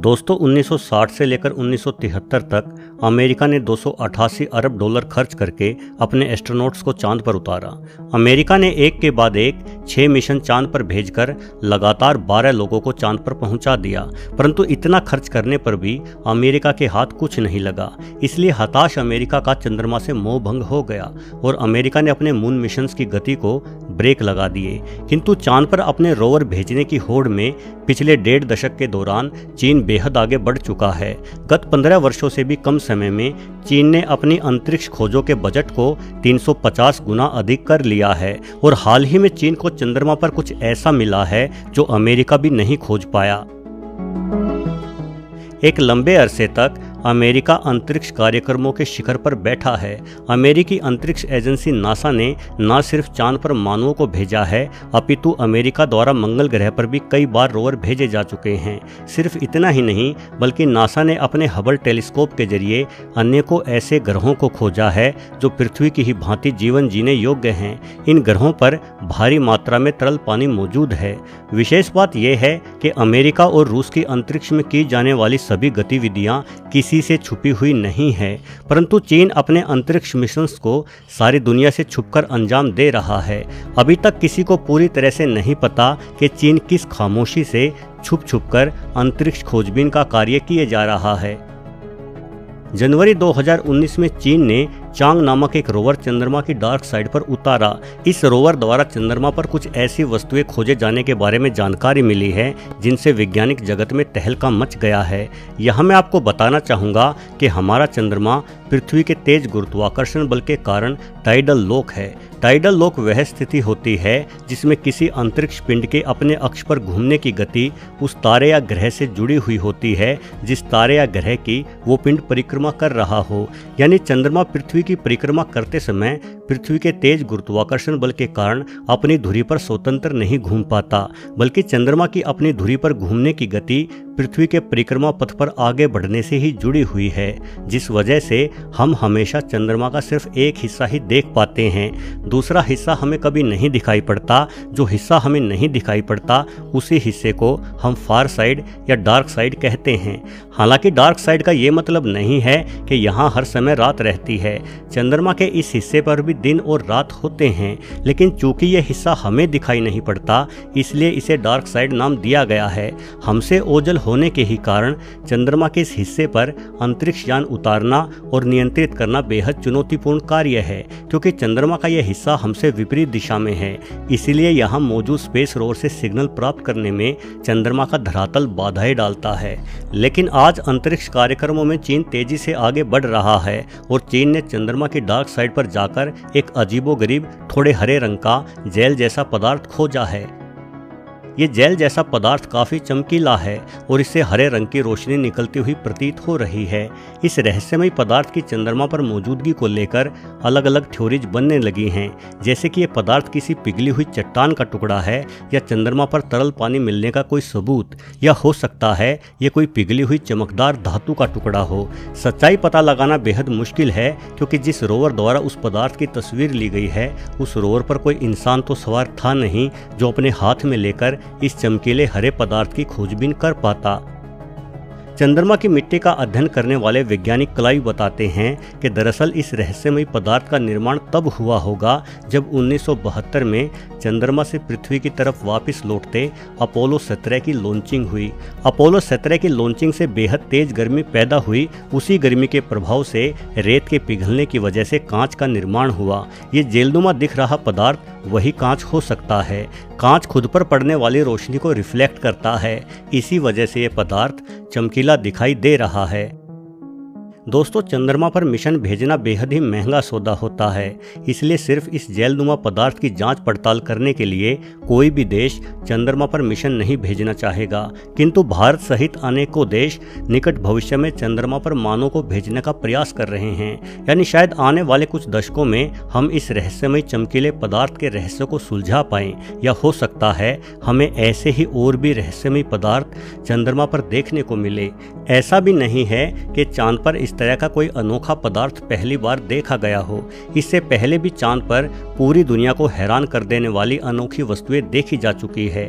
दोस्तों 1960 से लेकर 1973 तक अमेरिका ने 288 अरब डॉलर खर्च करके अपने एस्ट्रोनॉट्स को चांद पर उतारा। अमेरिका ने एक के बाद एक 6 मिशन चांद पर भेजकर लगातार 12 लोगों को चांद पर पहुंचा दिया, परंतु इतना खर्च करने पर भी अमेरिका के हाथ कुछ नहीं लगा। इसलिए हताश अमेरिका का चंद्रमा से मोह भंग हो गया और अमेरिका ने अपने मून मिशंस की गति को ब्रेक लगा दिए। किंतु चांद पर अपने रोवर भेजने की होड़ में पिछले 1.5 दशक के दौरान चीन बेहद आगे बढ़ चुका है। गत 15 वर्षों से भी कम समय में चीन ने अपनी अंतरिक्ष खोजों के बजट को 350 गुना अधिक कर लिया है और हाल ही में चीन को चंद्रमा पर कुछ ऐसा मिला है जो अमेरिका भी नहीं खोज पाया। एक लंबे अरसे तक अमेरिका अंतरिक्ष कार्यक्रमों के शिखर पर बैठा है। अमेरिकी अंतरिक्ष एजेंसी नासा ने न सिर्फ चांद पर मानवों को भेजा है, अपितु अमेरिका द्वारा मंगल ग्रह पर भी कई बार रोवर भेजे जा चुके हैं। सिर्फ इतना ही नहीं, बल्कि नासा ने अपने हबल टेलीस्कोप के जरिए अनेकों ऐसे ग्रहों को खोजा है जो पृथ्वी की ही भांति जीवन जीने योग्य हैं। इन ग्रहों पर भारी मात्रा में तरल पानी मौजूद है। विशेष बात यह है कि अमेरिका और रूस की अंतरिक्ष में की जाने वाली सभी गतिविधियां किसी से छुपी हुई नहीं है, परंतु चीन अपने अंतरिक्ष मिशंस को सारी दुनिया से छुपकर अंजाम दे रहा है। अभी तक किसी को पूरी तरह से नहीं पता कि चीन किस खामोशी से छुप कर अंतरिक्ष खोजबीन का कार्य किए जा रहा है। जनवरी 2019 में चीन ने चांग नामक एक रोवर चंद्रमा की डार्क साइड पर उतारा। इस रोवर द्वारा चंद्रमा पर कुछ ऐसी वस्तुएं खोजे जाने के बारे में जानकारी मिली है जिनसे वैज्ञानिक जगत में तहलका मच गया है। यहाँ मैं आपको बताना चाहूँगा कि हमारा चंद्रमा पृथ्वी के तेज गुरुत्वाकर्षण बल के कारण टाइडल लॉक है। टाइडल लॉक वह स्थिति होती है जिसमें किसी अंतरिक्ष पिंड के अपने अक्ष पर घूमने की गति उस तारे या ग्रह से जुड़ी हुई होती है जिस तारे या ग्रह की वो पिंड परिक्रमा कर रहा हो। यानी चंद्रमा पृथ्वी की परिक्रमा करते समय पृथ्वी के तेज गुरुत्वाकर्षण बल के कारण अपनी धुरी पर स्वतंत्र नहीं घूम पाता, बल्कि चंद्रमा की अपनी धुरी पर घूमने की गति पृथ्वी के परिक्रमा पथ पर आगे बढ़ने से ही जुड़ी हुई है, जिस वजह से हम हमेशा चंद्रमा का सिर्फ एक हिस्सा ही देख पाते हैं। दूसरा हिस्सा हमें कभी नहीं दिखाई पड़ता। जो हिस्सा हमें नहीं दिखाई पड़ता उसी हिस्से को हम फार साइड या डार्क साइड कहते हैं। हालांकि डार्क साइड का ये मतलब नहीं है कि यहाँ हर समय रात रहती है। चंद्रमा के इस हिस्से पर भी दिन और रात होते हैं, लेकिन चूंकि यह हिस्सा हमें दिखाई नहीं पड़ता इसलिए इसे डार्क साइड नाम दिया गया है। हमसे ओझल होने के ही कारण चंद्रमा के इस हिस्से पर अंतरिक्ष यान उतारना और नियंत्रित करना बेहद चुनौतीपूर्ण कार्य है, क्योंकि चंद्रमा का यह हिस्सा हमसे विपरीत दिशा में है। इसीलिए यहाँ मौजूद स्पेस रोवर से सिग्नल प्राप्त करने में चंद्रमा का धरातल बाधाएं डालता है। लेकिन आज अंतरिक्ष कार्यक्रमों में चीन तेजी से आगे बढ़ रहा है और चीन ने चंद्रमा की डार्क साइड पर जाकर एक अजीबोगरीब थोड़े हरे रंग का जेल जैसा पदार्थ खोजा है। ये जेल जैसा पदार्थ काफी चमकीला है और इससे हरे रंग की रोशनी निकलती हुई प्रतीत हो रही है। इस रहस्यमय पदार्थ की चंद्रमा पर मौजूदगी को लेकर अलग अलग थ्योरीज बनने लगी हैं, जैसे कि ये पदार्थ किसी पिघली हुई चट्टान का टुकड़ा है या चंद्रमा पर तरल पानी मिलने का कोई सबूत, या हो सकता है ये कोई पिघली हुई चमकदार धातु का टुकड़ा हो। सच्चाई पता लगाना बेहद मुश्किल है, क्योंकि जिस रोवर द्वारा उस पदार्थ की तस्वीर ली गई है उस रोवर पर कोई इंसान तो सवार था नहीं जो अपने हाथ में लेकर इस चमकीले हरे पदार्थ की खोजबीन कर पाता। चंद्रमा की मिट्टी का अध्ययन करने वाले वैज्ञानिक क्लाइव बताते हैं कि दरअसल इस रहस्यमय पदार्थ का निर्माण तब हुआ होगा जब 1972 में चंद्रमा से पृथ्वी की तरफ वापस लौटते अपोलो 17 की लॉन्चिंग हुई। अपोलो 17 की लॉन्चिंग से बेहद तेज गर्मी पैदा हुई। उसी गर्मी के प्रभाव से रेत के पिघलने की वजह से कांच का निर्माण हुआ। ये जेलनुमा दिख रहा पदार्थ वही कांच हो सकता है। कांच खुद पर पड़ने वाली रोशनी को रिफ्लेक्ट करता है, इसी वजह से यह पदार्थ चमकीला दिखाई दे रहा है। दोस्तों, चंद्रमा पर मिशन भेजना बेहद ही महंगा सौदा होता है, इसलिए सिर्फ इस जेलनुमा पदार्थ की जांच पड़ताल करने के लिए कोई भी देश चंद्रमा पर मिशन नहीं भेजना चाहेगा। किंतु भारत सहित अनेकों देश निकट भविष्य में चंद्रमा पर मानव को भेजने का प्रयास कर रहे हैं। यानी शायद आने वाले कुछ दशकों में हम इस रहस्यमय चमकीले पदार्थ के रहस्य को सुलझा पाएं, या हो सकता है हमें ऐसे ही और भी रहस्यमय पदार्थ चंद्रमा पर देखने को मिले। ऐसा भी नहीं है कि चांद पर इस तरह का कोई अनोखा पदार्थ पहली बार देखा गया हो। इससे पहले भी चांद पर पूरी दुनिया को हैरान कर देने वाली अनोखी वस्तुएं देखी जा चुकी है।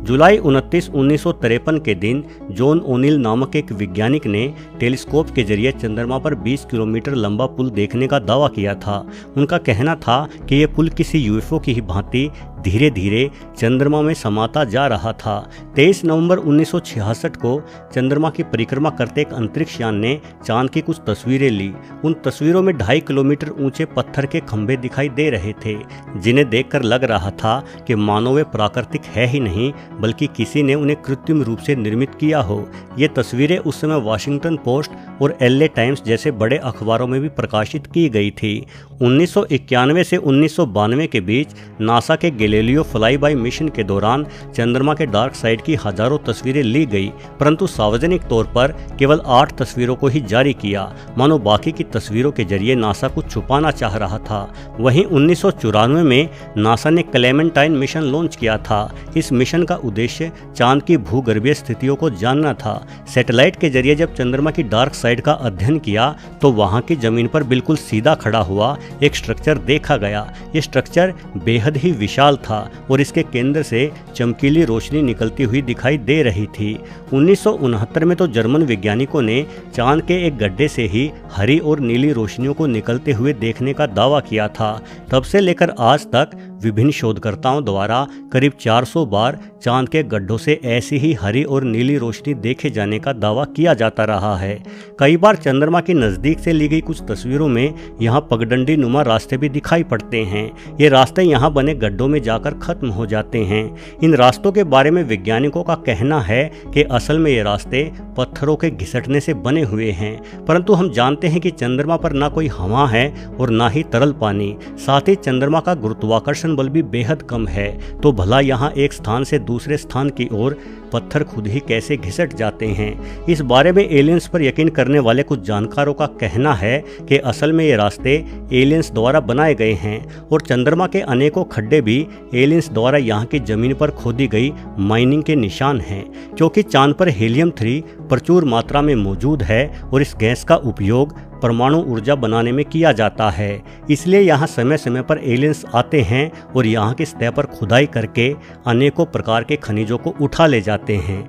जुलाई 29, 1953 के दिन जॉन ओनिल नामक एक वैज्ञानिक ने टेलीस्कोप के जरिए चंद्रमा पर 20 किलोमीटर लंबा पुल देखने का दावा किया था। उनका कहना था कि यह पुल किसी यूएफओ की ही भांति धीरे धीरे चंद्रमा में समाता जा रहा था। 23 नवंबर 1966 को चंद्रमा की परिक्रमा करते एक अंतरिक्ष यान ने चांद की कुछ तस्वीरें ली। उन तस्वीरों में 2.5 किलोमीटर ऊंचे पत्थर के खंभे दिखाई दे रहे थे, जिन्हें देखकर लग रहा था कि मानो वे प्राकृतिक है ही नहीं, बल्कि किसी ने उन्हें कृत्रिम रूप से निर्मित किया हो। ये तस्वीरें उस समय वाशिंगटन पोस्ट और LA टाइम्स जैसे बड़े अखबारों में भी प्रकाशित की गई थी। 1991 से 1992 के बीच नासा के गैलीलियो फ्लाई बाय मिशन के दौरान चंद्रमा के डार्क साइड की हजारों तस्वीरें ली गई, परंतु सार्वजनिक तौर पर केवल 8 तस्वीरों को ही जारी किया, मानो बाकी की तस्वीरों के जरिए नासा कुछ छुपाना चाह रहा था। वहीं 1994 में नासा ने क्लेमेंटाइन मिशन लॉन्च किया था। इस मिशन का उद्देश्य चांद की भूगर्भीय स्थितियों को जानना था। सैटेलाइट के जरिए जब चंद्रमा की डार्क साइड का अध्ययन किया तो वहां की जमीन पर बिल्कुल सीधा खड़ा हुआ एक स्ट्रक्चर देखा गया। ये स्ट्रक्चर बेहद ही विशाल था और इसके केंद्र से चमकीली रोशनी निकलती हुई दिखाई दे रही थी। 1969 में तो जर्मन वैज्ञानिकों ने चांद के एक गड्ढे से ही हरी और नीली रोशनियों को निकलते हुए देखने का दावा किया था। तब से लेकर आज तक विभिन्न शोधकर्ताओं द्वारा करीब 400 बार चांद के गड्ढों से ऐसी ही हरी और नीली रोशनी देखे जाने का दावा किया जाता रहा है। कई बार चंद्रमा के नज़दीक से ली गई कुछ तस्वीरों में यहाँ पगडंडी नुमा रास्ते भी दिखाई पड़ते हैं। ये रास्ते यहाँ बने गड्ढों में जाकर खत्म हो जाते हैं। इन रास्तों के बारे में वैज्ञानिकों का कहना है कि असल में ये रास्ते पत्थरों के घिसटने से बने हुए हैं, परंतु हम जानते हैं कि चंद्रमा पर ना कोई हवा है और ना ही तरल पानी। साथ ही चंद्रमा का गुरुत्वाकर्षण बल भी बेहद कम है, तो भला यहाँ एक स्थान से दूसरे स्थान की ओर पत्थर खुद ही कैसे घिसट जाते हैं। इस बारे में एलियंस पर यकीन करने वाले कुछ जानकारों का कहना है कि असल में ये रास्ते एलियंस द्वारा बनाए गए हैं और चंद्रमा के अनेकों खड्डे भी एलियंस द्वारा यहाँ की जमीन पर खोदी गई माइनिंग के निशान हैं। क्योंकि चांद पर हीलियम-3 प्रचुर मात्रा में मौजूद है और इस गैस का उपयोग परमाणु ऊर्जा बनाने में किया जाता है, इसलिए यहाँ समय समय पर एलियंस आते हैं और यहाँ की सतह पर खुदाई करके अनेकों प्रकार के खनिजों को उठा ले जाते हैं।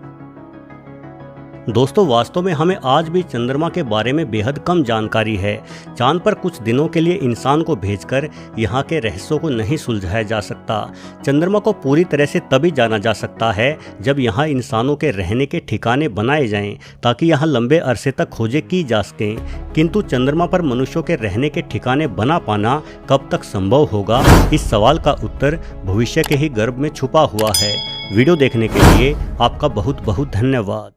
दोस्तों, वास्तव में हमें आज भी चंद्रमा के बारे में बेहद कम जानकारी है। चांद पर कुछ दिनों के लिए इंसान को भेजकर यहाँ के रहस्यों को नहीं सुलझाया जा सकता। चंद्रमा को पूरी तरह से तभी जाना जा सकता है जब यहाँ इंसानों के रहने के ठिकाने बनाए जाएं, ताकि यहाँ लंबे अरसे तक खोजें की जा सकें। किंतु चंद्रमा पर मनुष्यों के रहने के ठिकाने बना पाना कब तक संभव होगा, इस सवाल का उत्तर भविष्य के ही गर्भ में छुपा हुआ है। वीडियो देखने के लिए आपका बहुत बहुत धन्यवाद।